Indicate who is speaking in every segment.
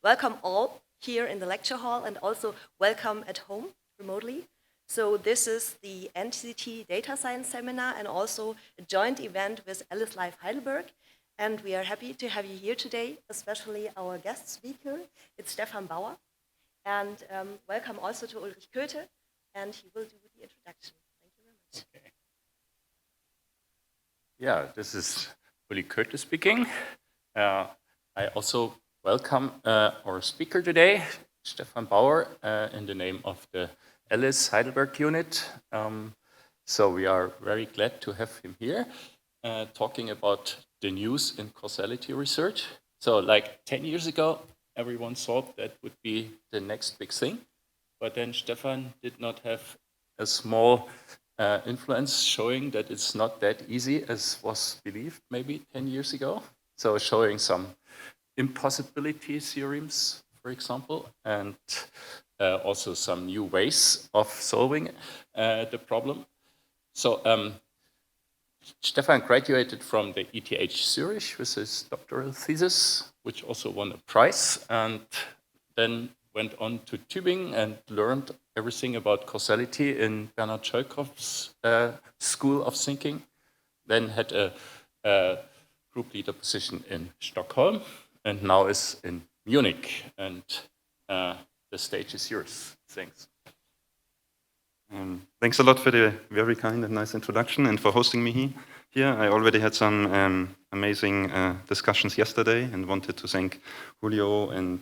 Speaker 1: welcome all here in the lecture hall and also welcome at home remotely. So this is the NCT Data Science Seminar and also a joint event with Alice Life Heidelberg. And we are happy to have you here today, especially our guest speaker. It's Stefan Bauer. And welcome also to Ulrich Köthe, and he will do the introduction. Thank you very much.
Speaker 2: Okay. Yeah, this is Ulrich Köthe speaking. I also welcome our speaker today, Stefan Bauer, in the name of the Alice Heidelberg unit. So we are very glad to have him here, talking about the news in causality research. So like 10 years ago, everyone thought that would be the next big thing. But then Stefan did not have a small influence showing that it's not that easy as was believed maybe 10 years ago. So showing some impossibility theorems, for example, and also some new ways of solving the problem. So Stefan graduated from the ETH Zurich with his doctoral thesis, which also won a prize, and then went on to Tübingen and learned everything about causality in Bernard Tscholkov's school of thinking. Then had a group leader position in Stockholm, and now is in Munich. And the stage is yours. Thanks.
Speaker 3: Thanks a lot for the very kind and nice introduction and for hosting me here. I already had some amazing discussions yesterday and wanted to thank Julio and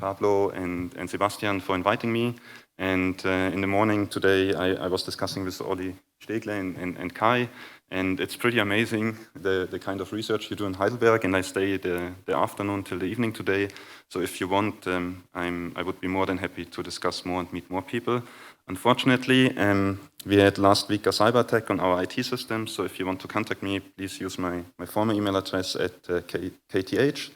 Speaker 3: Pablo and Sebastian for inviting me. And in the morning today, I was discussing with Olli Stegle and Kai, and it's pretty amazing the kind of research you do in Heidelberg, and I stay the afternoon till the evening today. So if you want, I would be more than happy to discuss more and meet more people. Unfortunately, we had last week a cyber attack on our IT system, so if you want to contact me, please use my former email address at KTH,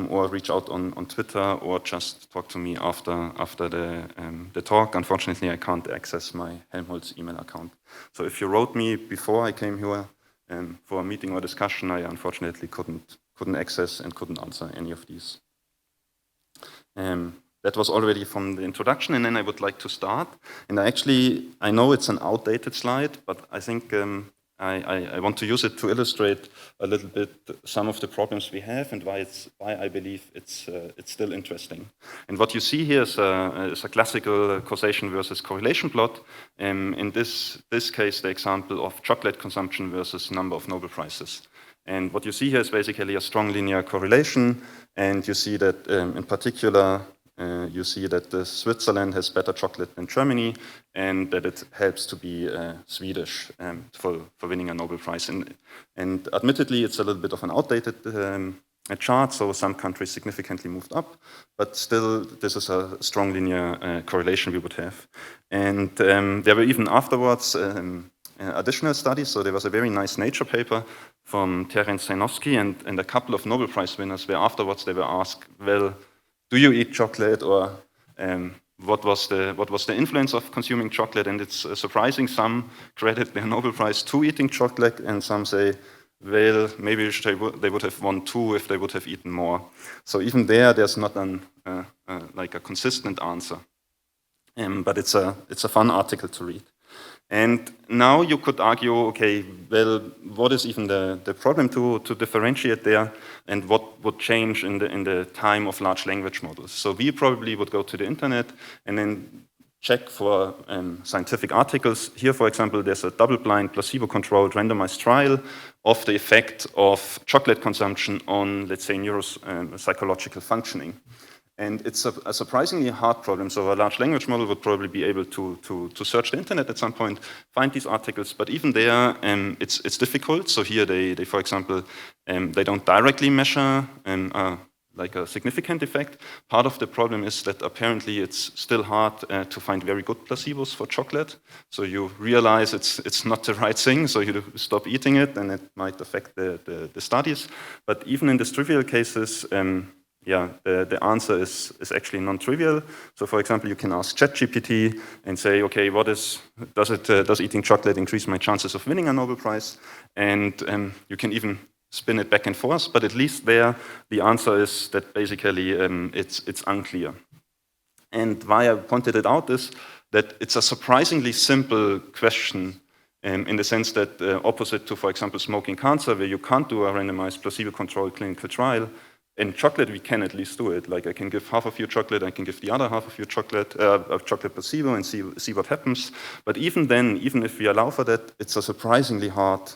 Speaker 3: or reach out on Twitter, or just talk to me after the talk. Unfortunately, I can't access my Helmholtz email account. So if you wrote me before I came here for a meeting or discussion, I unfortunately couldn't access and couldn't answer any of these. That was already from the introduction, and then I would like to start. And I know it's an outdated slide, but I think I want to use it to illustrate a little bit some of the problems we have and why I believe it's still interesting. And what you see here is a classical causation versus correlation plot. In this case, the example of chocolate consumption versus number of Nobel Prizes. And what you see here is basically a strong linear correlation, and you see that in particular, you see that Switzerland has better chocolate than Germany, and that it helps to be Swedish for winning a Nobel Prize. And admittedly, it's a little bit of an outdated chart, so some countries significantly moved up, but still, this is a strong linear correlation we would have. And there were even afterwards additional studies, so there was a very nice Nature paper from Terence Sainovsky and a couple of Nobel Prize winners where afterwards they were asked, well, do you eat chocolate, or what was the influence of consuming chocolate? And it's surprising. Some credit their Nobel Prize to eating chocolate, and some say, well, maybe they would have won too if they would have eaten more. So even there's not like a consistent answer. But it's a fun article to read. And now you could argue, okay, well, what is even the problem to differentiate there, and what would change in the time of large language models? So we probably would go to the internet and then check for scientific articles. Here, for example, there's a double-blind, placebo-controlled, randomized trial of the effect of chocolate consumption on, let's say, neuropsychological functioning. And it's a surprisingly hard problem. So a large language model would probably be able to search the internet at some point, find these articles. But even there, it's difficult. So here they for example, they don't directly measure like a significant effect. Part of the problem is that apparently it's still hard to find very good placebos for chocolate. So you realize it's not the right thing, so you stop eating it, and it might affect the studies. But even in these trivial cases, the answer is actually non-trivial. So, for example, you can ask ChatGPT and say, okay, does eating chocolate increase my chances of winning a Nobel Prize? And you can even spin it back and forth, but at least there the answer is that basically it's unclear. And why I pointed it out is that it's a surprisingly simple question in the sense that opposite to, for example, smoking cancer, where you can't do a randomized placebo-controlled clinical trial, in chocolate we can at least do it. Like I can give half of you chocolate, I can give the other half of you chocolate, chocolate placebo and see what happens. But even then, even if we allow for that, it's a surprisingly hard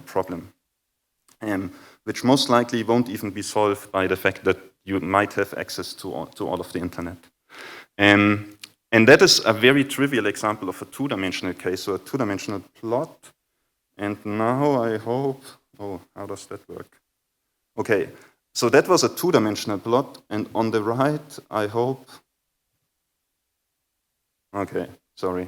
Speaker 3: problem, which most likely won't even be solved by the fact that you might have access to all of the internet. And that is a very trivial example of a two-dimensional case, so a two-dimensional plot. And now I hope, oh, how does that work? Okay, so that was a two-dimensional plot, and on the right, I hope, okay, sorry.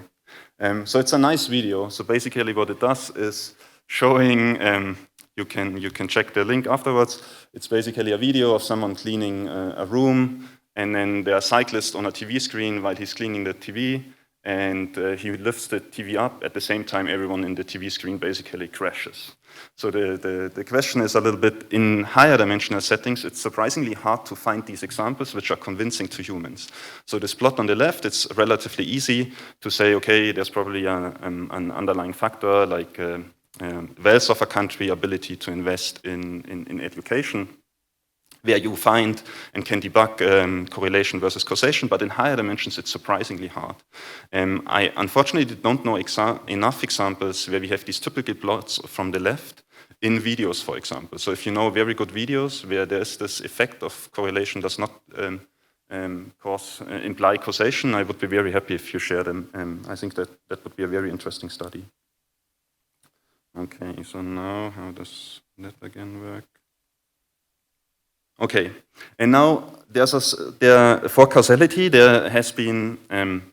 Speaker 3: So it's a nice video. So basically what it does is showing, you can check the link afterwards. It's basically a video of someone cleaning a room, and then there are cyclists on a TV screen while he's cleaning the TV, and he lifts the TV up. At the same time, everyone in the TV screen basically crashes. So the question is a little bit, in higher dimensional settings, it's surprisingly hard to find these examples which are convincing to humans. So this plot on the left, it's relatively easy to say, okay, there's probably an underlying factor like wealth of a country, ability to invest in education, where you find and can debug correlation versus causation, but in higher dimensions, it's surprisingly hard. I unfortunately don't know enough examples where we have these typical plots from the left in videos, for example. So if you know very good videos where there's this effect of correlation does not imply causation, I would be very happy if you share them. I think that would be a very interesting study. Okay, so now how does that again work? Okay, and now for causality, there has been an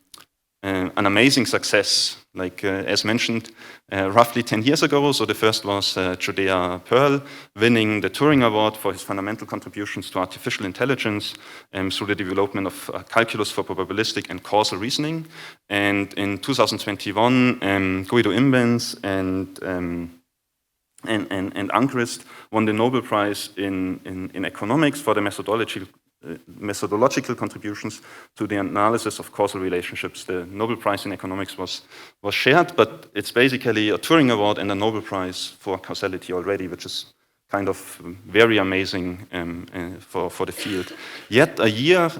Speaker 3: amazing success, like as mentioned, roughly 10 years ago. So the first was Judea Pearl winning the Turing Award for his fundamental contributions to artificial intelligence through the development of calculus for probabilistic and causal reasoning. And in 2021, Guido Imbens and Angrist won the Nobel Prize in economics for the methodological contributions to the analysis of causal relationships. The Nobel Prize in economics was shared, but it's basically a Turing Award and a Nobel Prize for causality already, which is kind of very amazing for the field. Yet a year,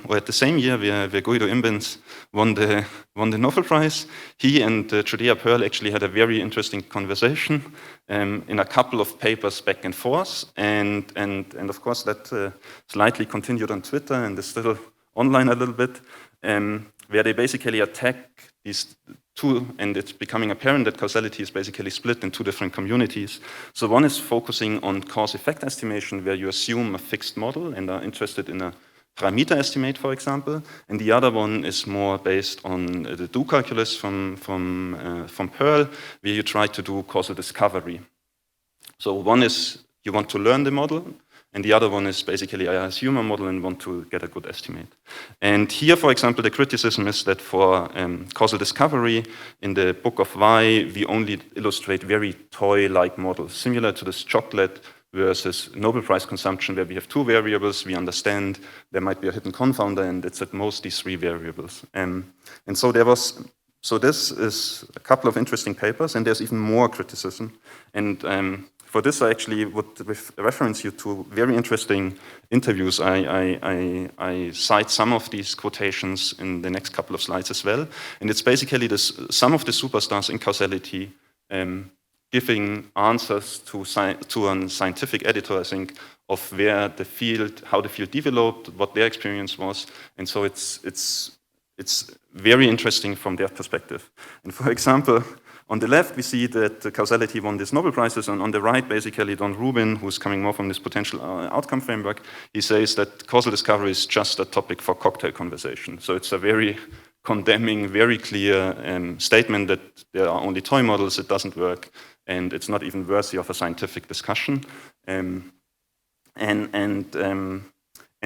Speaker 3: or at the same year, where Guido Imbens won the Nobel Prize, he and Judea Pearl actually had a very interesting conversation in a couple of papers back and forth, and of course that slightly continued on Twitter and is still online a little bit, where they basically attack these two, and it's becoming apparent that causality is basically split in two different communities. So one is focusing on cause-effect estimation, where you assume a fixed model and are interested in a parameter estimate, for example, and the other one is more based on the do calculus from Pearl, where you try to do causal discovery. So one is you want to learn the model, and the other one is basically I assume a model and want to get a good estimate. And here, for example, the criticism is that for causal discovery, in the book of Y, we only illustrate very toy-like models, similar to this chocolate versus Nobel Prize consumption, where we have two variables, we understand there might be a hidden confounder, and it's at most these three variables. And so this is a couple of interesting papers, and there's even more criticism. And for this, I actually would reference you to very interesting interviews. I cite some of these quotations in the next couple of slides as well. And it's basically some of the superstars in causality giving answers to a scientific editor, I think, of where the field, how the field developed, what their experience was. And so it's very interesting from their perspective. And for example, on the left, we see that causality won these Nobel Prizes, and on the right, basically, Don Rubin, who's coming more from this potential outcome framework, he says that causal discovery is just a topic for cocktail conversation. So it's a very condemning, very clear statement that there are only toy models, it doesn't work, and it's not even worthy of a scientific discussion. And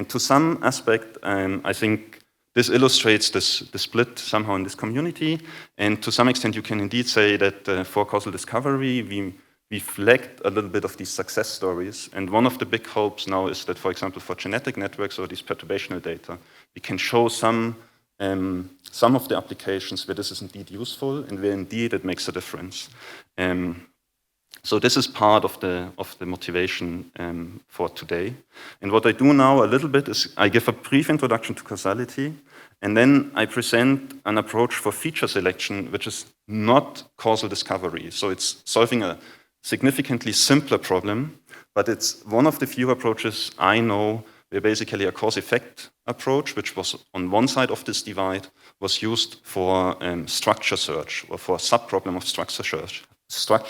Speaker 3: to some aspect, I think this illustrates the split somehow in this community, and to some extent you can indeed say that for causal discovery we we flagged a little bit of these success stories. And one of the big hopes now is that, for example, for genetic networks or these perturbational data, we can show some of the applications where this is indeed useful and where indeed it makes a difference. So this is part of the motivation for today. And what I do now a little bit is I give a brief introduction to causality, and then I present an approach for feature selection, which is not causal discovery. So it's solving a significantly simpler problem, but it's one of the few approaches I know where basically a cause-effect approach, which was on one side of this divide, was used for structure search or for a subproblem of structure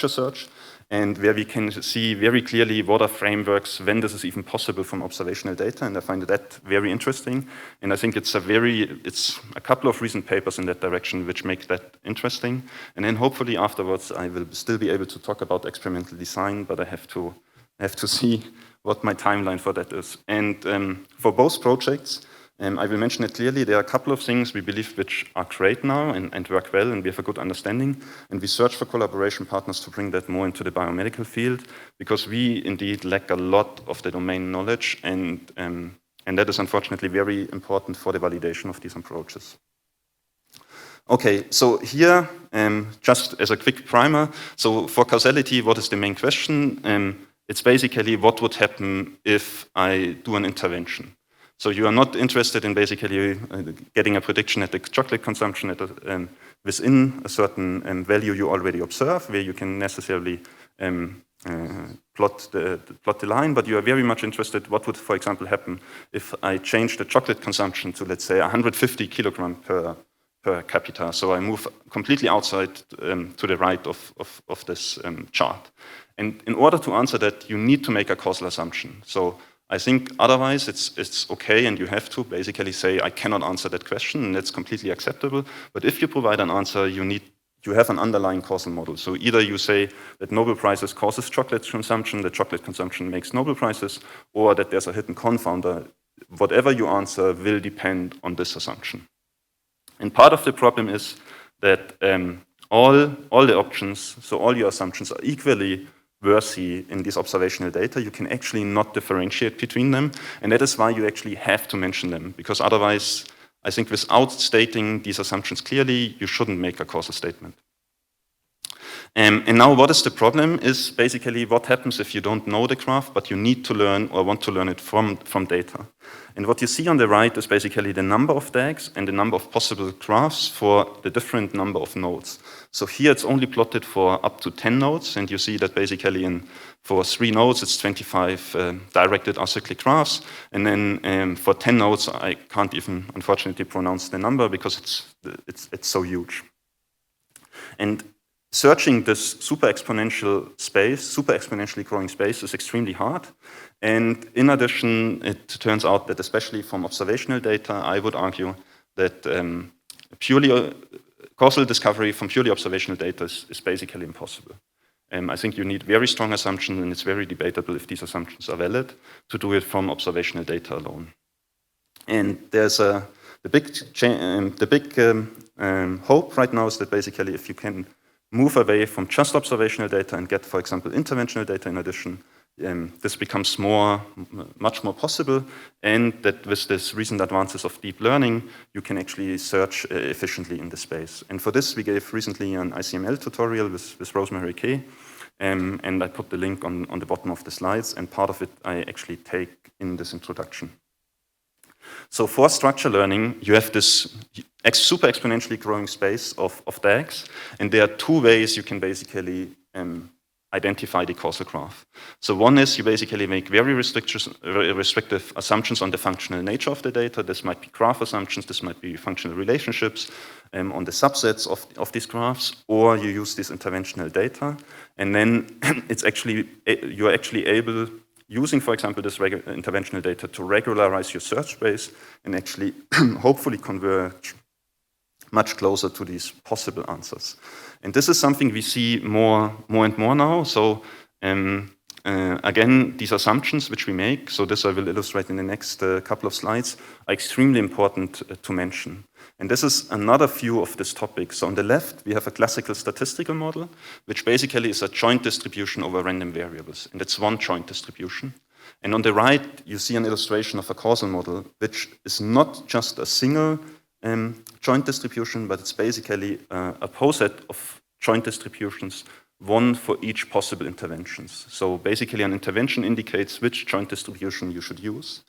Speaker 3: search, and where we can see very clearly what are frameworks, when this is even possible from observational data, and I find that very interesting. And I think it's a couple of recent papers in that direction which make that interesting. And then hopefully afterwards I will still be able to talk about experimental design, but I have to see what my timeline for that is. And for both projects, I will mention it clearly, there are a couple of things we believe which are great now and work well, and we have a good understanding, and we search for collaboration partners to bring that more into the biomedical field, because we indeed lack a lot of the domain knowledge, and that is unfortunately very important for the validation of these approaches. Okay, so here, just as a quick primer, so for causality, what is the main question? It's basically what would happen if I do an intervention. So you are not interested in basically getting a prediction at the chocolate consumption within a certain value you already observe, where you can necessarily plot the line, but you are very much interested what would, for example, happen if I change the chocolate consumption to, let's say, 150 kilogram per capita. So I move completely outside to the right of this chart. And in order to answer that, you need to make a causal assumption. So I think otherwise it's okay, and you have to basically say, I cannot answer that question, and that's completely acceptable. But if you provide an answer, you have an underlying causal model. So either you say that Nobel Prizes causes chocolate consumption, that chocolate consumption makes Nobel Prizes, or that there's a hidden confounder. Whatever you answer will depend on this assumption. And part of the problem is that all the options, so all your assumptions are equally worthy in these observational data. You can actually not differentiate between them, and that is why you actually have to mention them, because otherwise, I think without stating these assumptions clearly, you shouldn't make a causal statement. And now what is the problem is basically what happens if you don't know the graph, but you need to learn or want to learn it from data. And what you see on the right is basically the number of DAGs and the number of possible graphs for the different number of nodes. So here it's only plotted for up to 10 nodes, and you see that basically for 3 nodes it's 25 directed acyclic graphs, and then for 10 nodes I can't even unfortunately pronounce the number because it's so huge. And searching this super exponentially growing space is extremely hard. And in addition, it turns out that especially from observational data, I would argue that causal discovery from purely observational data is basically impossible. I think you need very strong assumptions, and it's very debatable if these assumptions are valid to do it from observational data alone. And there's the big hope right now is that basically if you can move away from just observational data and get, for example, interventional data in addition, this becomes much more possible, and that with this recent advances of deep learning, you can actually search efficiently in the space. And for this, we gave recently an ICML tutorial with Rosemary Kay, and I put the link on the bottom of the slides, and part of it I actually take in this introduction. So for structure learning, you have this super exponentially growing space of DAGs, and there are 2 ways you can basically identify the causal graph. So one is you basically make very restrictive assumptions on the functional nature of the data. This might be graph assumptions, this might be functional relationships on the subsets of these graphs, or you use this interventional data, and then you're actually able, using, for example, this interventional data to regularize your search space and actually hopefully converge much closer to these possible answers. And this is something we see more and more now. So again, these assumptions which we make, so this I will illustrate in the next couple of slides, are extremely important to mention. And this is another view of this topic. So on the left, we have a classical statistical model, which basically is a joint distribution over random variables. And it's one joint distribution. And on the right, you see an illustration of a causal model, which is not just a single joint distribution, but it's basically a poset of joint distributions, one for each possible interventions. So basically an intervention indicates which joint distribution you should use.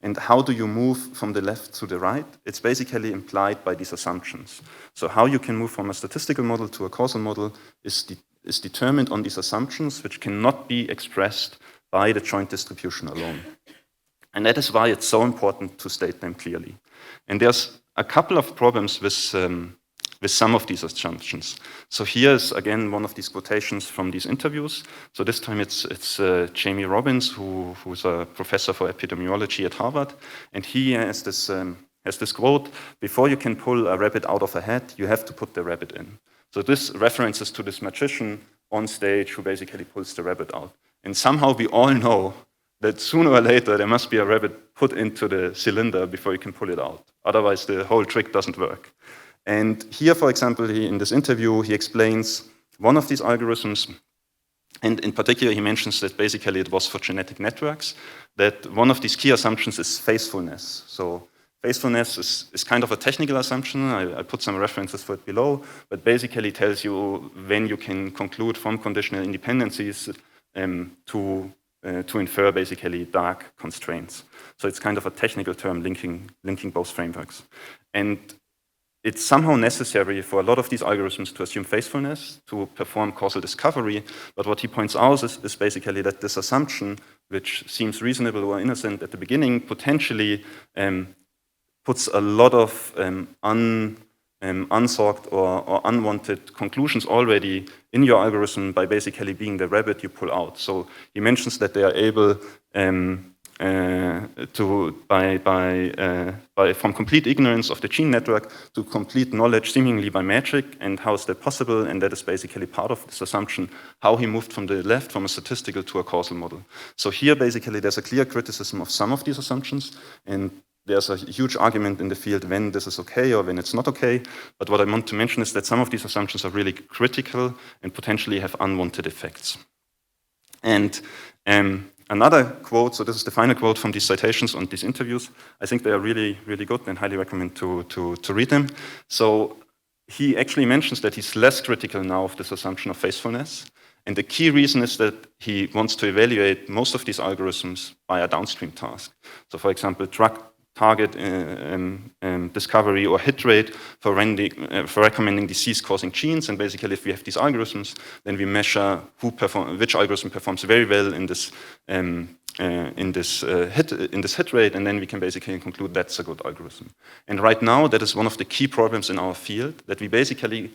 Speaker 3: And how do you move from the left to the right? It's basically implied by these assumptions. So how you can move from a statistical model to a causal model is determined on these assumptions, which cannot be expressed by the joint distribution alone. And that is why it's so important to state them clearly. And there's a couple of problems with some of these assumptions. So here's, again, one of these quotations from these interviews. So this time it's Jamie Robbins, who's a professor for epidemiology at Harvard. And he has this quote, "Before you can pull a rabbit out of a hat, you have to put the rabbit in." So this references to this magician on stage who basically pulls the rabbit out. And somehow we all know that sooner or later there must be a rabbit put into the cylinder before you can pull it out. Otherwise the whole trick doesn't work. And here, for example, in this interview, he explains one of these algorithms, and in particular, he mentions that basically it was for genetic networks, that one of these key assumptions is faithfulness. So faithfulness is kind of a technical assumption. I put some references for it below, but basically tells you when you can conclude from conditional independencies to infer basically dark constraints. So it's kind of a technical term linking both frameworks. And it's somehow necessary for a lot of these algorithms to assume faithfulness, to perform causal discovery, but what he points out is basically that this assumption, which seems reasonable or innocent at the beginning, potentially puts a lot of unsought or unwanted conclusions already in your algorithm by basically being the rabbit you pull out. So he mentions that they are able from complete ignorance of the gene network to complete knowledge seemingly by magic. And how is that possible? And that is basically part of this assumption, how he moved from the left, from a statistical to a causal model. So here basically there's a clear criticism of some of these assumptions, and there's a huge argument in the field when this is okay or when it's not okay. But what I want to mention is that some of these assumptions are really critical and potentially have unwanted effects. And another quote, so this is the final quote from these citations on these interviews. I think they are really, really good and highly recommend to read them. So he actually mentions that he's less critical now of this assumption of faithfulness. And the key reason is that he wants to evaluate most of these algorithms by a downstream task. So for example, drug target discovery or hit rate for recommending disease-causing genes. And basically, if we have these algorithms, then we measure which algorithm performs very well in this hit rate, and then we can basically conclude that's a good algorithm. And right now, that is one of the key problems in our field, that we basically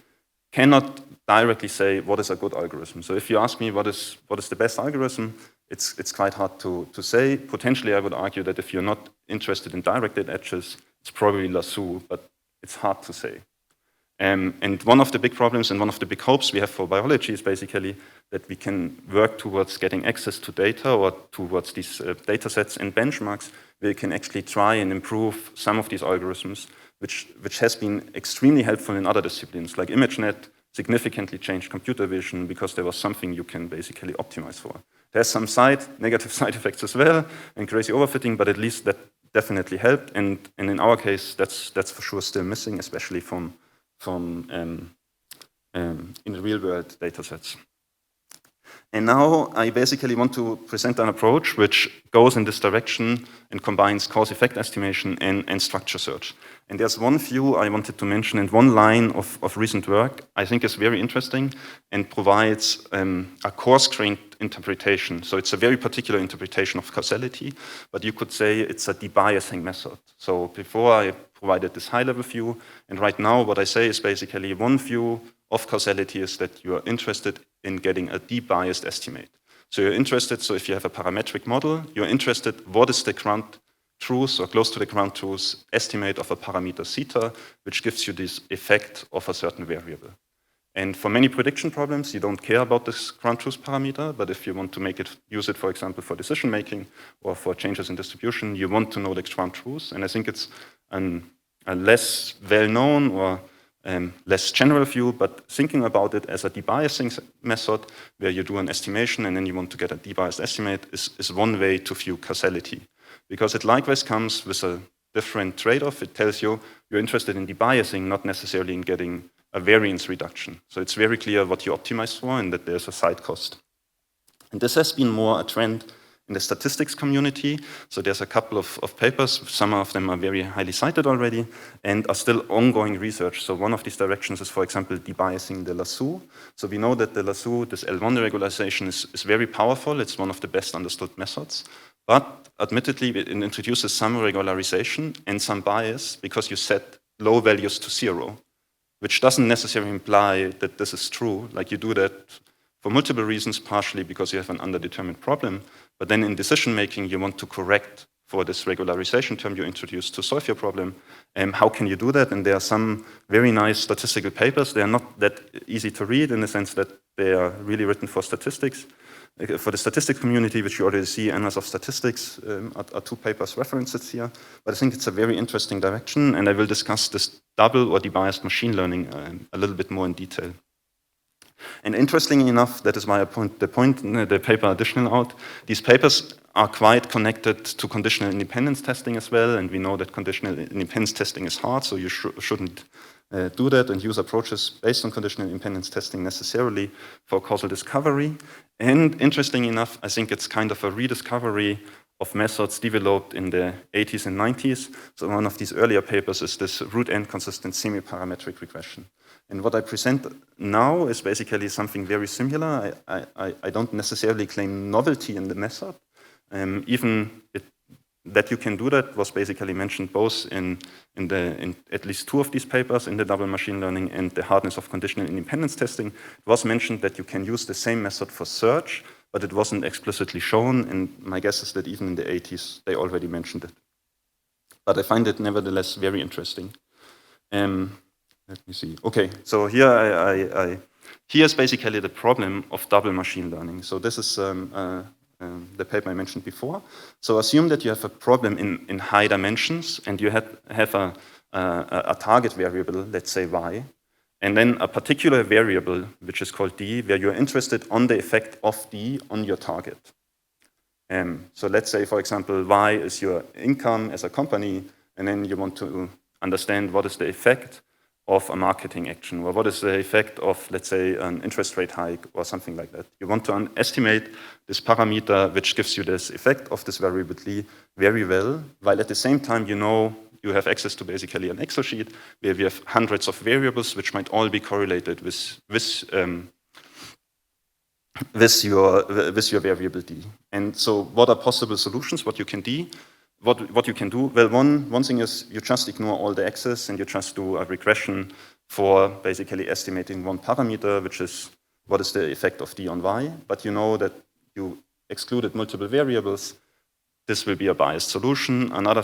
Speaker 3: cannot directly say what is a good algorithm. So if you ask me what is the best algorithm, it's quite hard to say. Potentially, I would argue that if you're not interested in directed edges, it's probably lasso, but it's hard to say. And one of the big problems and one of the big hopes we have for biology is basically that we can work towards getting access to data or towards these data sets and benchmarks where we can actually try and improve some of these algorithms, which has been extremely helpful in other disciplines, like ImageNet significantly changed computer vision because there was something you can basically optimize for. There's some negative side effects as well, and crazy overfitting, but at least that definitely helped. And in our case, that's for sure still missing, especially from in the real world data sets. And now I basically want to present an approach which goes in this direction and combines cause-effect estimation and structure search. And there's one view I wanted to mention and one line of recent work I think is very interesting and provides a coarse-grained interpretation. So it's a very particular interpretation of causality, but you could say it's a debiasing method. So before I provided this high-level view, and right now what I say is basically one view of causality is that you are interested in getting a debiased estimate. So you're interested, so if you have a parametric model, you're interested what is the ground truth or close to the ground truth estimate of a parameter theta, which gives you this effect of a certain variable. And for many prediction problems, you don't care about this ground truth parameter, but if you want to use it, for example, for decision making or for changes in distribution, you want to know the ground truth. And I think it's a less well-known or less general view, but thinking about it as a debiasing method where you do an estimation and then you want to get a debiased estimate is one way to view causality. Because it likewise comes with a different trade-off. It tells you you're interested in debiasing, not necessarily in getting a variance reduction. So it's very clear what you optimize for and that there's a side cost. And this has been more a trend in the statistics community. So there's a couple of papers, some of them are very highly cited already, and are still ongoing research. So one of these directions is, for example, debiasing the lasso. So we know that the lasso, this L1 regularization, is very powerful. It's one of the best understood methods. But admittedly, it introduces some regularization and some bias because you set low values to 0, which doesn't necessarily imply that this is true. Like you do that for multiple reasons, partially because you have an underdetermined problem. But then in decision making, you want to correct for this regularization term you introduced to solve your problem. How can you do that? And there are some very nice statistical papers. They are not that easy to read in the sense that they are really written for statistics. For the statistics community, which you already see, Annals of Statistics are 2 papers referenced here. But I think it's a very interesting direction, and I will discuss this double or debiased machine learning a little bit more in detail. And interestingly enough, that is why I point the paper additional out. These papers are quite connected to conditional independence testing as well, and we know that conditional independence testing is hard, so you shouldn't do that and use approaches based on conditional independence testing necessarily for causal discovery. And interestingly enough, I think it's kind of a rediscovery of methods developed in the 80s and 90s. So one of these earlier papers is this root-end consistent semi-parametric regression. And what I present now is basically something very similar. I don't necessarily claim novelty in the method. That you can do that was basically mentioned both in at least 2 of these papers, in the double machine learning and the hardness of conditional independence testing. It was mentioned that you can use the same method for search, but it wasn't explicitly shown, and my guess is that even in the 80s, they already mentioned it. But I find it nevertheless very interesting. Let me see. Okay, so here here's basically the problem of double machine learning. So this is the paper I mentioned before. So assume that you have a problem in high dimensions and you have a target variable, let's say y, and then a particular variable, which is called d, where you're interested on the effect of d on your target. So let's say, for example, y is your income as a company, and then you want to understand what is the effect of a marketing action, or what is the effect of, let's say, an interest rate hike or something like that. You want to estimate this parameter which gives you this effect of this variable d very well, while at the same time you know you have access to basically an Excel sheet where we have hundreds of variables which might all be correlated with your variable d. And so what are possible solutions, what you can do? Well, one thing is you just ignore all the x's and you just do a regression for basically estimating one parameter, which is what is the effect of d on y. But you know that you excluded multiple variables. This will be a biased solution. Another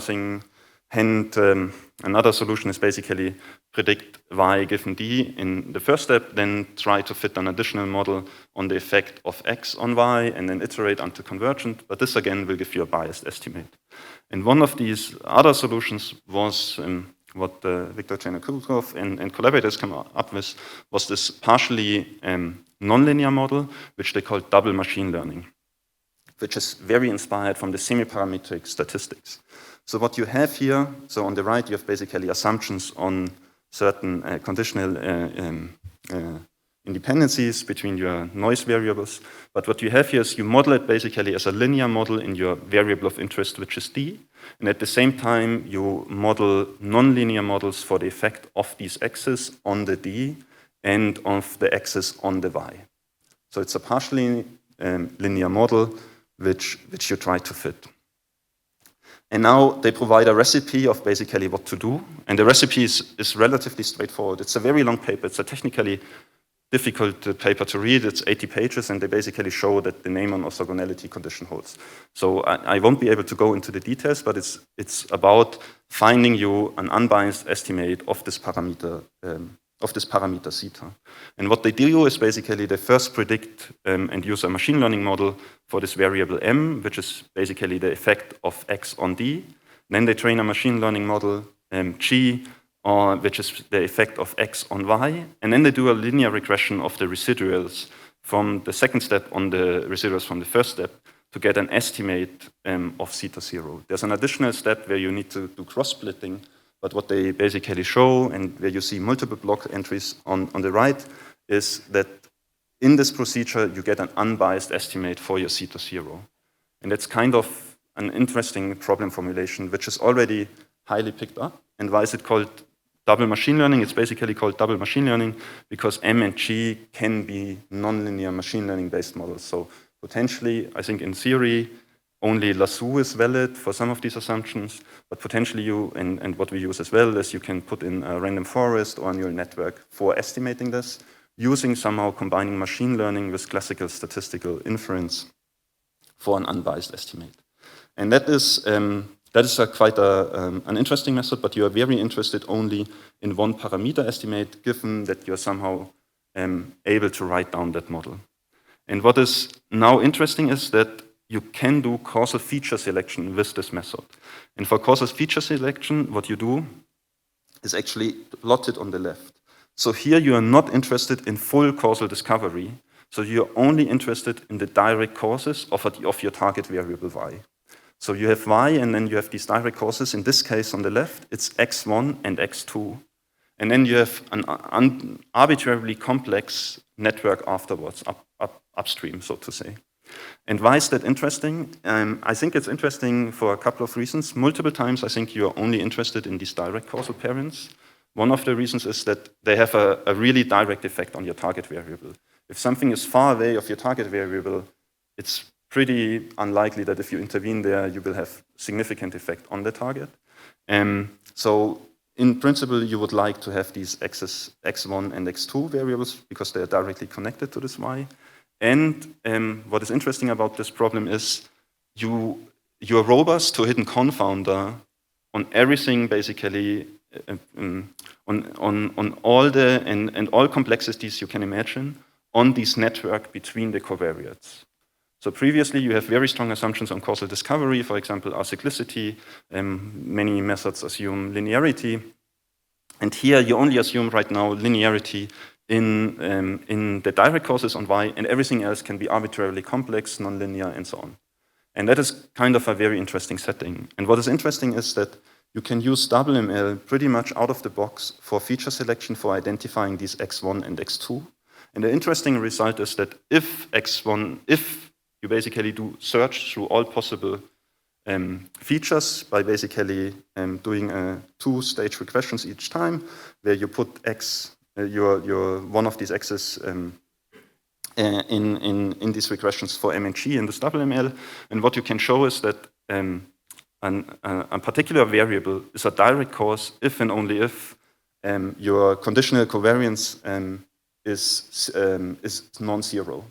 Speaker 3: solution is basically predict y given d in the first step, then try to fit an additional model on the effect of x on y, and then iterate until convergent. But this again will give you a biased estimate. And one of these other solutions was what Viktor Chernyakov and collaborators came up with, was this partially nonlinear model, which they called double machine learning, which is very inspired from the semi-parametric statistics. So what you have here, so on the right, you have basically assumptions on certain conditional independencies between your noise variables. But what you have here is you model it basically as a linear model in your variable of interest, which is d. And at the same time, you model nonlinear models for the effect of these x's on the d and of the x's on the y. So it's a partially linear model which you try to fit. And now they provide a recipe of basically what to do. And the recipe is relatively straightforward. It's a very long paper. It's a technically difficult paper to read. It's 80 pages, and they basically show that the Neyman orthogonality condition holds. So I won't be able to go into the details, but it's about finding you an unbiased estimate of this parameter, this parameter theta. And what they do is basically they first predict and use a machine learning model for this variable m, which is basically the effect of x on d. Then they train a machine learning model g, which is the effect of x on y. And then they do a linear regression of the residuals from the second step on the residuals from the first step to get an estimate of theta 0. There's an additional step where you need to do cross-splitting, but what they basically show, and where you see multiple block entries on the right, is that in this procedure you get an unbiased estimate for your theta 0. And that's kind of an interesting problem formulation, which is already highly picked up. And why is it called double machine learning? It's basically called double machine learning because M and G can be nonlinear machine learning based models. So potentially, I think in theory, only lasso is valid for some of these assumptions, but potentially you, and what we use as well, is you can put in a random forest or a neural network for estimating this, using somehow combining machine learning with classical statistical inference for an unbiased estimate. And that is quite an interesting method, but you are very interested only in one parameter estimate, given that you're somehow able to write down that model. And what is now interesting is that you can do causal feature selection with this method. And for causal feature selection, what you do is actually plotted on the left. So here you are not interested in full causal discovery. So you're only interested in the direct causes of your target variable y. So you have y, and then you have these direct causes. In this case, on the left, it's x1 and x2. And then you have an arbitrarily complex network afterwards, upstream, so to say. And why is that interesting? I think it's interesting for a couple of reasons. Multiple times, I think you're only interested in these direct causal parents. One of the reasons is that they have a really direct effect on your target variable. If something is far away of your target variable, it's pretty unlikely that if you intervene there, you will have significant effect on the target. So in principle, you would like to have these x1 and x2 variables because they are directly connected to this y. And what is interesting about this problem is you're robust to hidden confounder on everything basically, on all the and all complexities you can imagine on this network between the covariates. So previously, you have very strong assumptions on causal discovery, for example, acyclicity. Many methods assume linearity. And here, you only assume right now linearity in the direct causes on y, and everything else can be arbitrarily complex, nonlinear, and so on. And that is kind of a very interesting setting. And what is interesting is that you can use double ML pretty much out of the box for feature selection for identifying these x1 and x2. And the interesting result is that if you basically do search through all possible features by basically doing two-stage regressions each time, where you put your one of these x's in these regressions for M and G in this double ML. And what you can show is that a particular variable is a direct cause if and only if your conditional covariance is non-zero.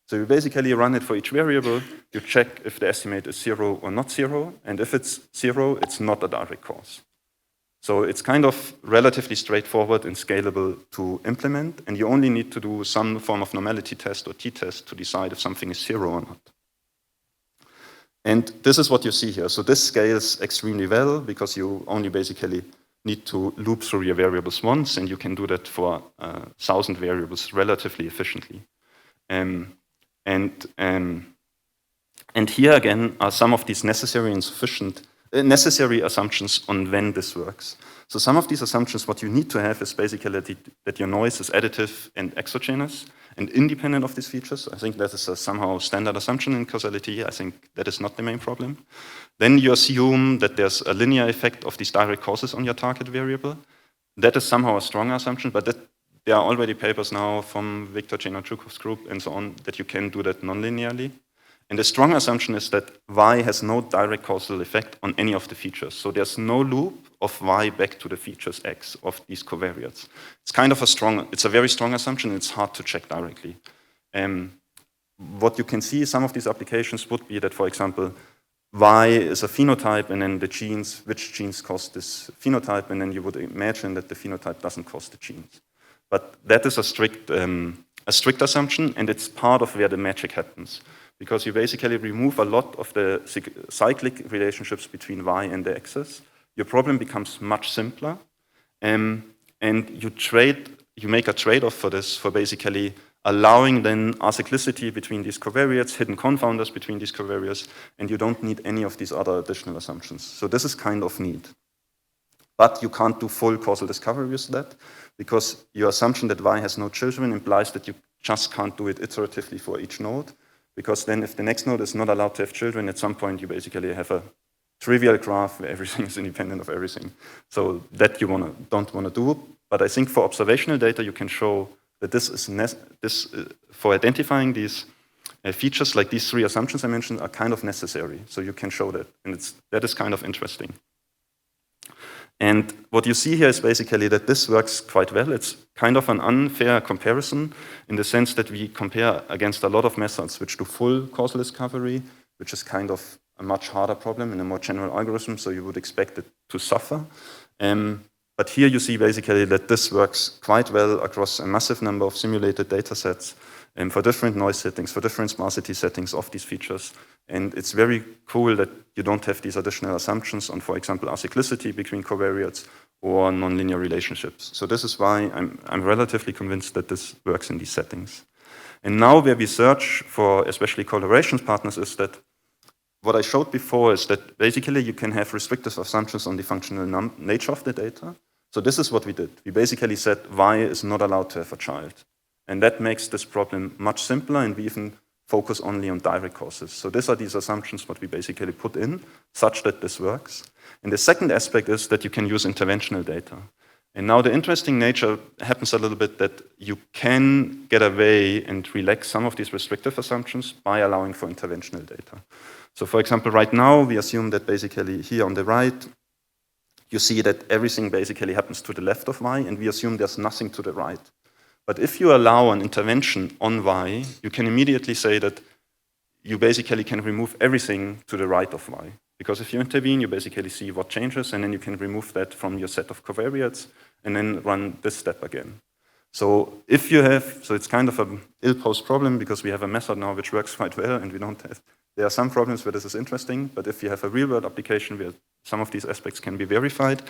Speaker 3: So you basically run it for each variable, you check if the estimate is 0 or not 0, and if it's 0, it's not a direct cause. So it's kind of relatively straightforward and scalable to implement, and you only need to do some form of normality test or t-test to decide if something is 0 or not. And this is what you see here. So this scales extremely well because you only basically need to loop through your variables once, and you can do that for 1,000 variables relatively efficiently. And here again are some of these necessary assumptions on when this works. So some of these assumptions, what you need to have is basically that your noise is additive and exogenous and independent of these features. I think that is a somehow standard assumption in causality. I think that is not the main problem. Then you assume that there's a linear effect of these direct causes on your target variable. That is somehow a strong assumption, but there are already papers now from Viktor Chenarchukov's group and so on that you can do that non-linearly. And the strong assumption is that y has no direct causal effect on any of the features. So there's no loop of y back to the features x of these covariates. It's a very strong assumption. It's hard to check directly. What you can see, some of these applications would be that, for example, y is a phenotype, and then which genes cause this phenotype, and then you would imagine that the phenotype doesn't cause the genes. But that is a strict assumption, and it's part of where the magic happens. Because you basically remove a lot of the cyclic relationships between y and the axis. Your problem becomes much simpler, and you make a trade-off for this, for basically allowing then acyclicity between these covariates, hidden confounders between these covariates, and you don't need any of these other additional assumptions. So this is kind of neat. But you can't do full causal discovery with that, because your assumption that y has no children implies that you just can't do it iteratively for each node, because then if the next node is not allowed to have children, at some point you basically have a trivial graph where everything is independent of everything. So that you don't want to do. But I think for observational data, you can show that this is for identifying these features, like these three assumptions I mentioned, are kind of necessary. So you can show that, and that is kind of interesting. And what you see here is basically that this works quite well. It's kind of an unfair comparison in the sense that we compare against a lot of methods which do full causal discovery, which is kind of a much harder problem in a more general algorithm, so you would expect it to suffer. But here you see basically that this works quite well across a massive number of simulated data sets for different noise settings, for different sparsity settings of these features. And it's very cool that you don't have these additional assumptions on, for example, acyclicity between covariates or nonlinear relationships. So this is why I'm relatively convinced that this works in these settings. And now where we search for especially collaboration partners is that what I showed before is that basically you can have restrictive assumptions on the functional nature of the data. So this is what we did. We basically said y is not allowed to have a child. And that makes this problem much simpler, and we even focus only on direct causes. So these are these assumptions what we basically put in, such that this works. And the second aspect is that you can use interventional data. And now the interesting nature happens a little bit that you can get away and relax some of these restrictive assumptions by allowing for interventional data. So for example, right now we assume that basically here on the right, you see that everything basically happens to the left of y, and we assume there's nothing to the right. But if you allow an intervention on y, you can immediately say that you basically can remove everything to the right of y. Because if you intervene, you basically see what changes, and then you can remove that from your set of covariates, and then run this step again. So if you have, so it's kind of an ill-posed problem, because we have a method now which works quite well, and we don't have, there are some problems where this is interesting, but if you have a real-world application where some of these aspects can be verified,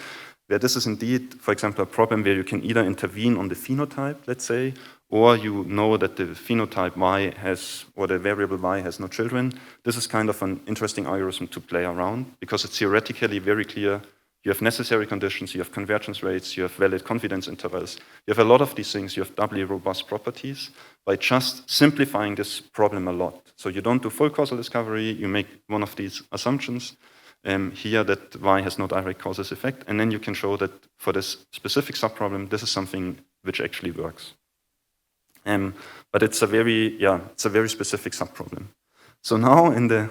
Speaker 3: where this is indeed, for example, a problem where you can either intervene on the phenotype, let's say, or you know that the phenotype y has, or the variable y has no children, this is kind of an interesting algorithm to play around, because it's theoretically very clear. You have necessary conditions, you have convergence rates, you have valid confidence intervals. You have a lot of these things, you have doubly robust properties by just simplifying this problem a lot. So you don't do full causal discovery, you make one of these assumptions here that y has no direct causes effect, and then you can show that for this specific subproblem, this is something which actually works. But it's a very specific subproblem. So now in the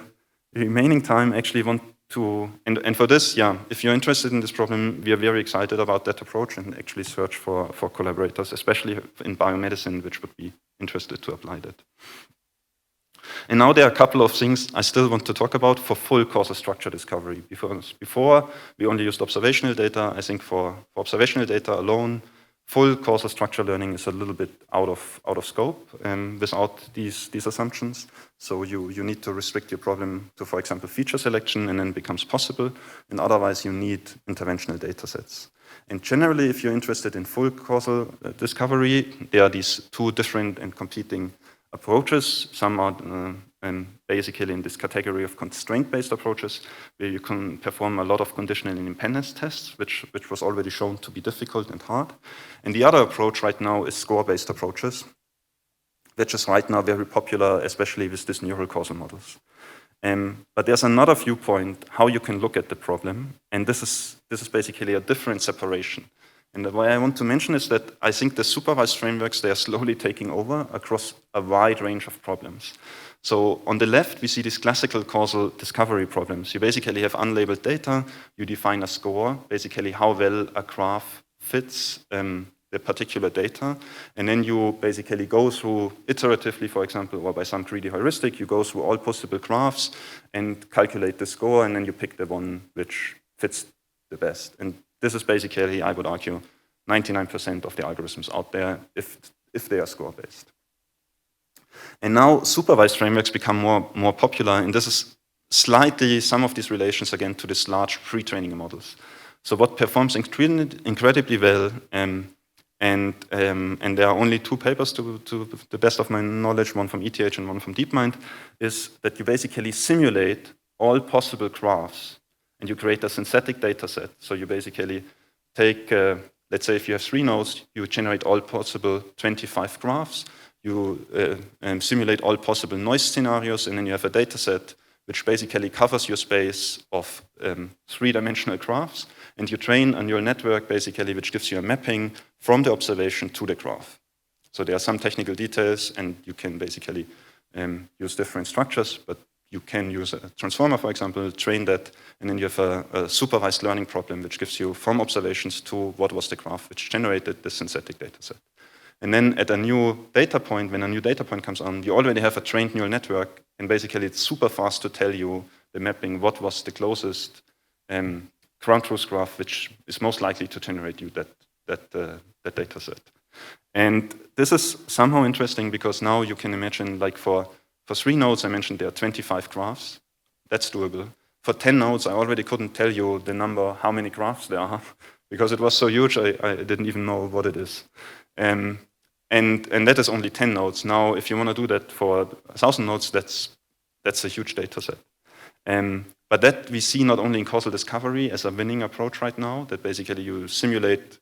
Speaker 3: remaining time, I actually want to, and for this, if you're interested in this problem, we are very excited about that approach and actually search for collaborators, especially in biomedicine, which would be interested to apply that. And now there are a couple of things I still want to talk about for full causal structure discovery. Before we only used observational data. I think for observational data alone, full causal structure learning is a little bit out of scope without these assumptions. So you need to restrict your problem to, for example, feature selection, and then it becomes possible. And otherwise, you need interventional data sets. And generally, if you're interested in full causal discovery, there are these two different and competing approaches. Some are basically in this category of constraint-based approaches, where you can perform a lot of conditional independence tests, which was already shown to be difficult and hard. And the other approach right now is score-based approaches, which is right now very popular, especially with these neural causal models. But there's another viewpoint how you can look at the problem, and this is basically a different separation. And the way I want to mention is that I think the supervised frameworks, they are slowly taking over across a wide range of problems. So on the left, we see these classical causal discovery problems. You basically have unlabeled data, you define a score, basically how well a graph fits the particular data, and then you basically go through iteratively, for example, or by some greedy heuristic, you go through all possible graphs and calculate the score, and then you pick the one which fits the best. And this is basically, I would argue, 99% of the algorithms out there if they are score-based. And now supervised frameworks become more popular, and this is slightly some of these relations again to these large pre-training models. So what performs incredibly well, and there are only 2 papers to the best of my knowledge, one from ETH and one from DeepMind, is that you basically simulate all possible graphs and you create a synthetic data set. So you basically take, let's say if you have 3 nodes, you generate all possible 25 graphs, you simulate all possible noise scenarios, and then you have a data set which basically covers your space of 3-dimensional graphs, and you train a neural network basically which gives you a mapping from the observation to the graph. So there are some technical details, and you can basically use different structures, but you can use a transformer, for example, train that, and then you have a supervised learning problem which gives you from observations to what was the graph which generated the synthetic data set. And then at a new data point, when a new data point comes on, you already have a trained neural network, and basically it's super fast to tell you the mapping, what was the closest ground truth graph, which is most likely to generate you that data set. And this is somehow interesting because now you can imagine, like for 3 nodes, I mentioned there are 25 graphs. That's doable. For 10 nodes, I already couldn't tell you the number, how many graphs there are, because it was so huge, I didn't even know what it is. And that is only 10 nodes. Now, if you want to do that for 1,000 nodes, that's a huge data set. But that we see not only in causal discovery as a winning approach right now, that basically you simulate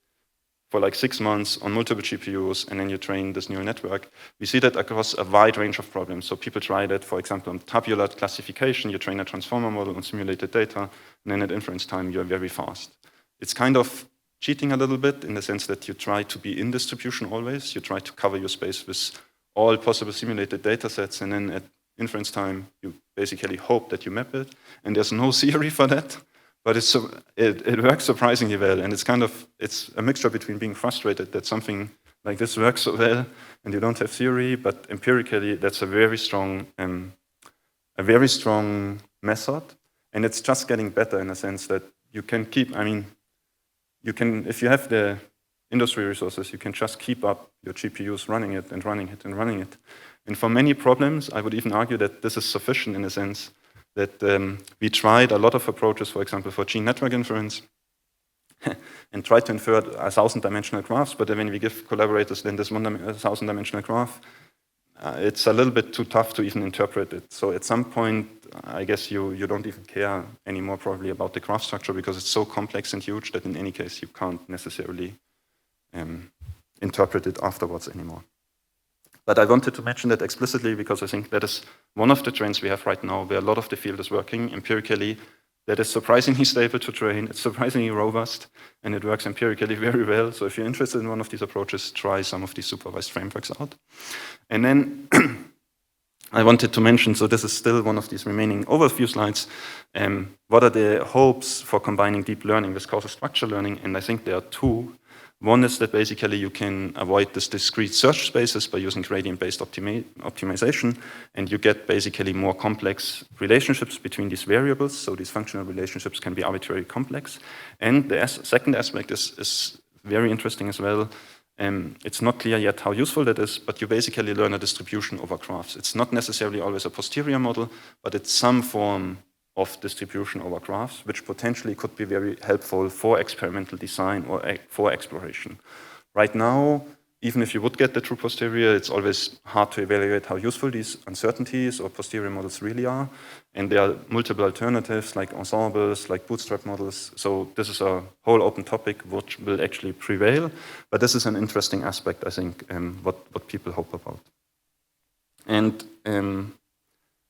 Speaker 3: for like 6 months on multiple GPUs, and then you train this neural network. We see that across a wide range of problems. So people try that, for example, on tabular classification, you train a transformer model on simulated data, and then at inference time, you're very fast. It's kind of cheating a little bit in the sense that you try to be in distribution always. You try to cover your space with all possible simulated data sets, and then at inference time, you basically hope that you map it. And there's no theory for that, but it works surprisingly well. And it's a mixture between being frustrated that something like this works so well and you don't have theory, but empirically, that's a very strong method. And it's just getting better in a sense that you can keep, if you have the industry resources, you can just keep up your GPUs running it and running it and running it. And for many problems, I would even argue that this is sufficient in a sense that we tried a lot of approaches, for example, for gene network inference, and tried to infer 1,000-dimensional graphs, but then when we give collaborators then this 1,000-dimensional graph, it's a little bit too tough to even interpret it. So at some point, I guess you don't even care anymore probably about the graph structure because it's so complex and huge that in any case you can't necessarily interpret it afterwards anymore. But I wanted to mention that explicitly because I think that is one of the trends we have right now where a lot of the field is working empirically. That is surprisingly stable to train, it's surprisingly robust, and it works empirically very well. So if you're interested in one of these approaches, try some of these supervised frameworks out. And then I wanted to mention, so this is still one of these remaining overview slides, what are the hopes for combining deep learning with causal structure learning? And I think there are 2. One is that basically you can avoid this discrete search spaces by using gradient-based optimization, and you get basically more complex relationships between these variables, so these functional relationships can be arbitrarily complex. And the second aspect is very interesting as well. It's not clear yet how useful that is, but you basically learn a distribution over graphs. It's not necessarily always a posterior model, but it's some form of distribution over graphs, which potentially could be very helpful for experimental design or for exploration. Right now, even if you would get the true posterior, it's always hard to evaluate how useful these uncertainties or posterior models really are. And there are multiple alternatives like ensembles, like bootstrap models. So this is a whole open topic which will actually prevail. But this is an interesting aspect, I think, what people hope about. And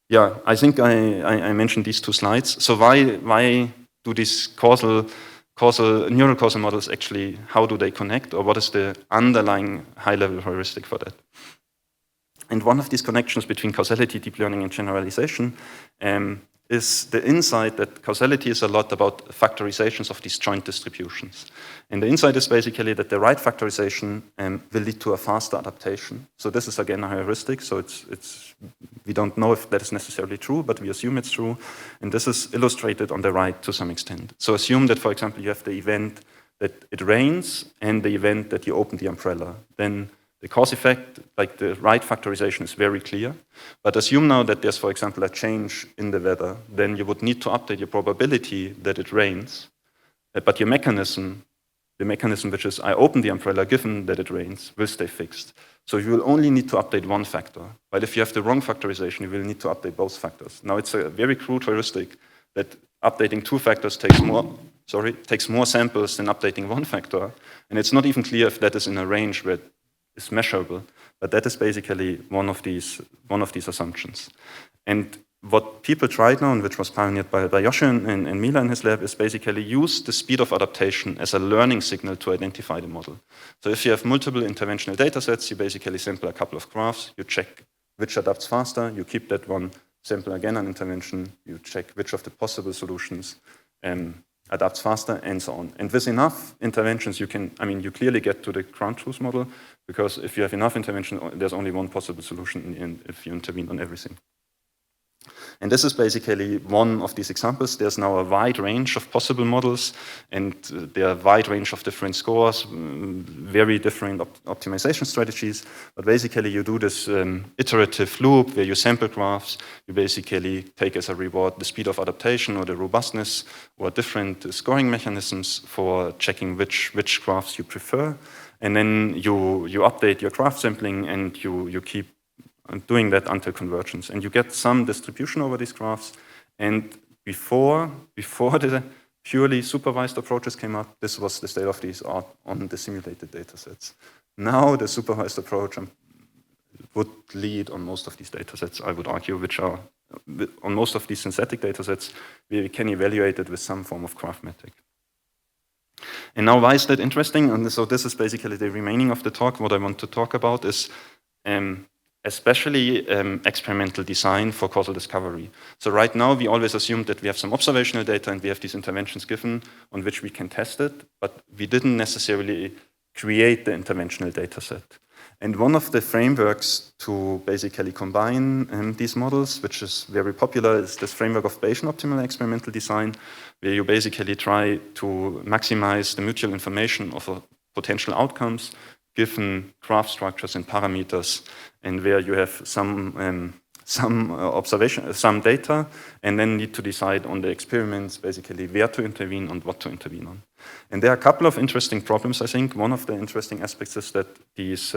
Speaker 3: yeah, I think I mentioned these 2 slides. So why do these neural causal models actually, how do they connect, or what is the underlying high-level heuristic for that? And one of these connections between causality, deep learning, and generalization is the insight that causality is a lot about factorizations of these joint distributions. And the insight is basically that the right factorization will lead to a faster adaptation. So this is again a heuristic, so we don't know if that is necessarily true, but we assume it's true. And this is illustrated on the right to some extent. So assume that, for example, you have the event that it rains and the event that you open the umbrella. Then the cause effect, like the right factorization, is very clear. But assume now that there's, for example, a change in the weather, then you would need to update your probability that it rains. But your mechanism, the mechanism which is I open the umbrella given that it rains, will stay fixed. So you will only need to update one factor. But if you have the wrong factorization, you will need to update both factors. Now it's a very crude heuristic that updating two factors takes more samples than updating one factor. And it's not even clear if that is in a range where it is measurable. But that is basically one of these assumptions. And what people tried now, and which was pioneered by Yoshi and Mila in his lab, is basically use the speed of adaptation as a learning signal to identify the model. So if you have multiple interventional data sets, you basically sample a couple of graphs, you check which adapts faster, you keep that one, sample again an intervention, you check which of the possible solutions adapts faster, and so on. And with enough interventions, you clearly get to the ground truth model, because if you have enough intervention, there's only one possible solution in the end if you intervene on everything. And this is basically one of these examples. There's now a wide range of possible models, and there are a wide range of different scores, very different optimization strategies. But basically, you do this iterative loop where you sample graphs. You basically take as a reward the speed of adaptation or the robustness or different scoring mechanisms for checking which graphs you prefer. And then you update your graph sampling, and you keep doing that until convergence. And you get some distribution over these graphs. And before the purely supervised approaches came up, this was the state of the art on the simulated data sets. Now the supervised approach would lead on most of these data sets, I would argue, which are on most of these synthetic data sets, we can evaluate it with some form of graphmatic. And now why is that interesting? And so this is basically the remaining of the talk. What I want to talk about is especially experimental design for causal discovery. So right now, we always assumed that we have some observational data and we have these interventions given on which we can test it, but we didn't necessarily create the interventional data set. And one of the frameworks to basically combine these models, which is very popular, is this framework of Bayesian optimal experimental design, where you basically try to maximize the mutual information of potential outcomes given graph structures and parameters, and where you have some observation, some data, and then need to decide on the experiments, basically where to intervene and what to intervene on. And there are a couple of interesting problems, I think. One of the interesting aspects is that these,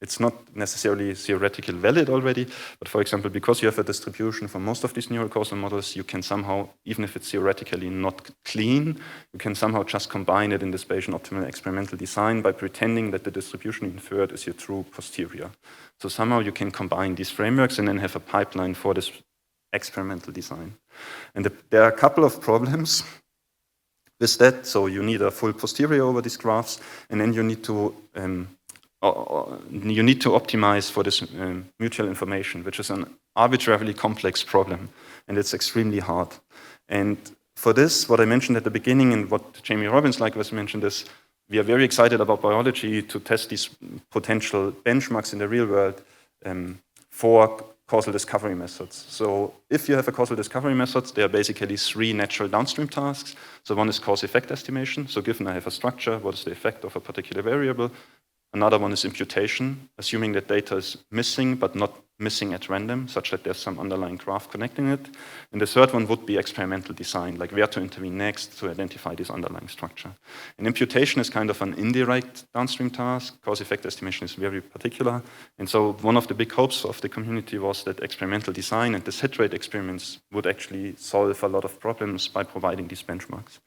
Speaker 3: it's not necessarily theoretically valid already, but for example, because you have a distribution for most of these neural causal models, you can somehow, even if it's theoretically not clean, you can somehow just combine it in this Bayesian optimal experimental design by pretending that the distribution inferred is your true posterior. So somehow you can combine these frameworks and then have a pipeline for this experimental design. And there are a couple of problems with that. So you need a full posterior over these graphs, and then you need to optimize for this mutual information, which is an arbitrarily complex problem, and it's extremely hard. And for this, what I mentioned at the beginning and what Jamie Robbins likewise mentioned is, we are very excited about biology to test these potential benchmarks in the real world for causal discovery methods. So if you have a causal discovery method, there are basically three natural downstream tasks. So one is cause-effect estimation. So given I have a structure, what is the effect of a particular variable? Another one is imputation, assuming that data is missing, but not missing at random, such that there's some underlying graph connecting it. And the third one would be experimental design, like where to intervene next to identify this underlying structure. And imputation is kind of an indirect downstream task. Cause-effect estimation is very particular. And so one of the big hopes of the community was that experimental design and the hit rate experiments would actually solve a lot of problems by providing these benchmarks.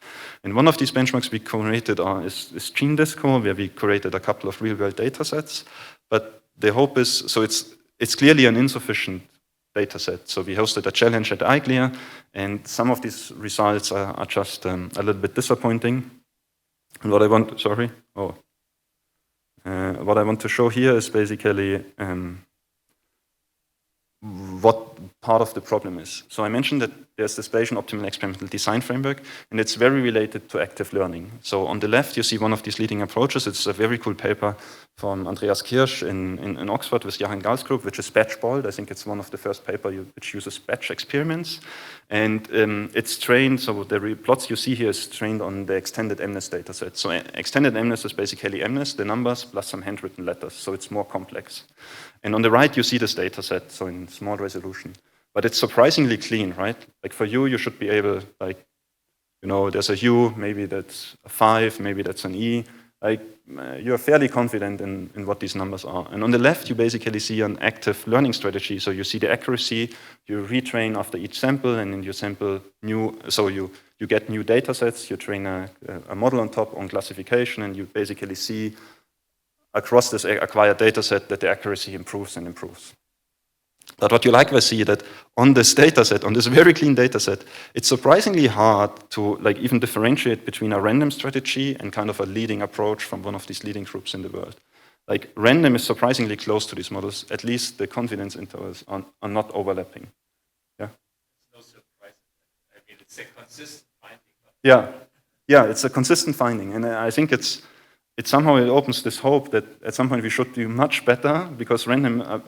Speaker 3: And one of these benchmarks we created is GeneDisco, where we created a couple of real-world data sets. But the hope is, so it's clearly an insufficient data set. So we hosted a challenge at IGLEA, and some of these results are just a little bit disappointing. And what I want, what I want to show here is basically part of the problem is. So I mentioned that there's this Bayesian optimal experimental design framework, and it's very related to active learning. So on the left, you see one of these leading approaches. It's a very cool paper from Andreas Kirsch in Oxford with Johan Gall's group, which is batch-balled. I think it's one of the first paper which uses batch experiments. And it's trained, so the plots you see here is trained on the extended MNIST dataset. So extended MNIST is basically MNIST, the numbers, plus some handwritten letters. So it's more complex. And on the right, you see this dataset, so in small resolution. But it's surprisingly clean, right? Like for you should be able, like, you know, there's a U, maybe that's a 5, maybe that's an E. Like, you're fairly confident in what these numbers are. And on the left, you basically see an active learning strategy. So you see the accuracy, you retrain after each sample, and then you sample new, so you get new data sets, you train a model on top on classification, and you basically see across this acquired data set that the accuracy improves and improves. But what you likewise see that on this data set, on this very clean data set, it's surprisingly hard to like even differentiate between a random strategy and kind of a leading approach from one of these leading groups in the world. Like random is surprisingly close to these models, at least the confidence intervals are not overlapping. Yeah?
Speaker 2: It's no surprise. I mean, it's a consistent
Speaker 3: Yeah,
Speaker 2: finding.
Speaker 3: it's a consistent finding. And I think it somehow opens this hope that at some point we should do much better because random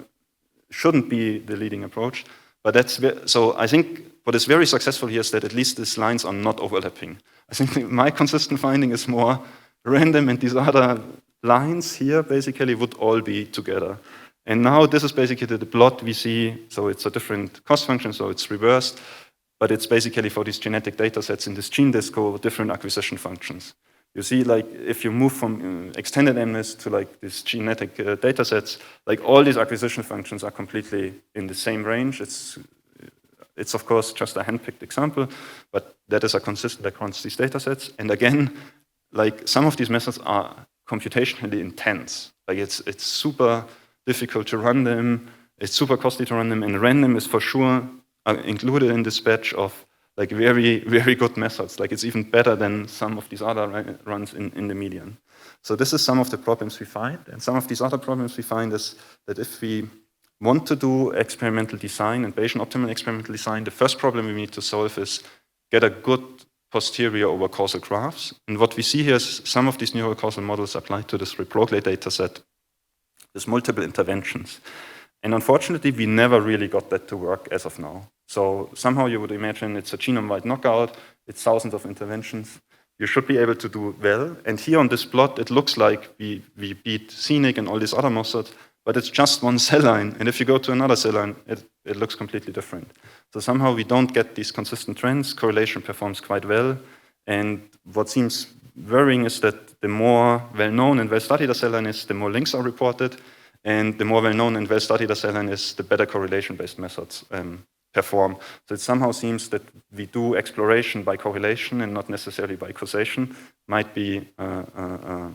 Speaker 3: shouldn't be the leading approach, but so I think what is very successful here is that at least these lines are not overlapping. I think my consistent finding is more random, and these other lines here basically would all be together. And now this is basically the plot we see, so it's a different cost function, so it's reversed, but it's basically for these genetic data sets in this gene disco, different acquisition functions. You see, like, if you move from extended MNIST to like these genetic data sets, like all these acquisition functions are completely in the same range. It's of course just a handpicked example, but that is a consistent across these data sets. And again, like some of these methods are computationally intense. Like it's super difficult to run them. It's super costly to run them, and random is for sure included in this batch of like very, very good methods. Like it's even better than some of these other runs in the median. So this is some of the problems we find. And some of these other problems we find is that if we want to do experimental design and Bayesian optimal experimental design, the first problem we need to solve is get a good posterior over causal graphs. And what we see here is some of these neural causal models applied to this Reproglay data set. There's multiple interventions. And unfortunately, we never really got that to work as of now. So somehow you would imagine it's a genome-wide knockout, it's thousands of interventions. You should be able to do well. And here on this plot, it looks like we beat scenic and all these other methods, but it's just one cell line. And if you go to another cell line, it looks completely different. So somehow we don't get these consistent trends. Correlation performs quite well. And what seems worrying is that the more well-known and well-studied a cell line is, the more links are reported. And the more well-known and well-studied a cell line is, the better correlation-based methods perform. So it somehow seems that we do exploration by correlation and not necessarily by causation. Might be a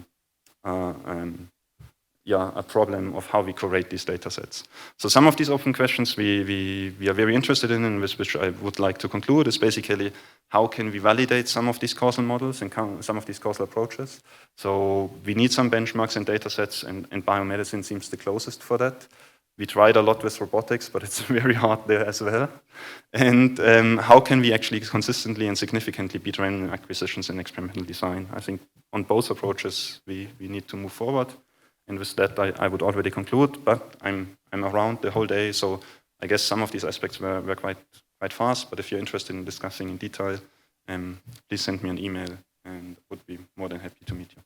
Speaker 3: problem of how we correlate these data sets. So some of these open questions we are very interested in, and with which I would like to conclude, is basically how can we validate some of these causal models and some of these causal approaches. So we need some benchmarks and data sets, and biomedicine seems the closest for that. We tried a lot with robotics, but it's very hard there as well. And how can we actually consistently and significantly beat random acquisitions in experimental design? I think on both approaches, we need to move forward. And with that, I would already conclude, but I'm around the whole day, so I guess some of these aspects were quite fast, but if you're interested in discussing in detail, please send me an email, and would be more than happy to meet you.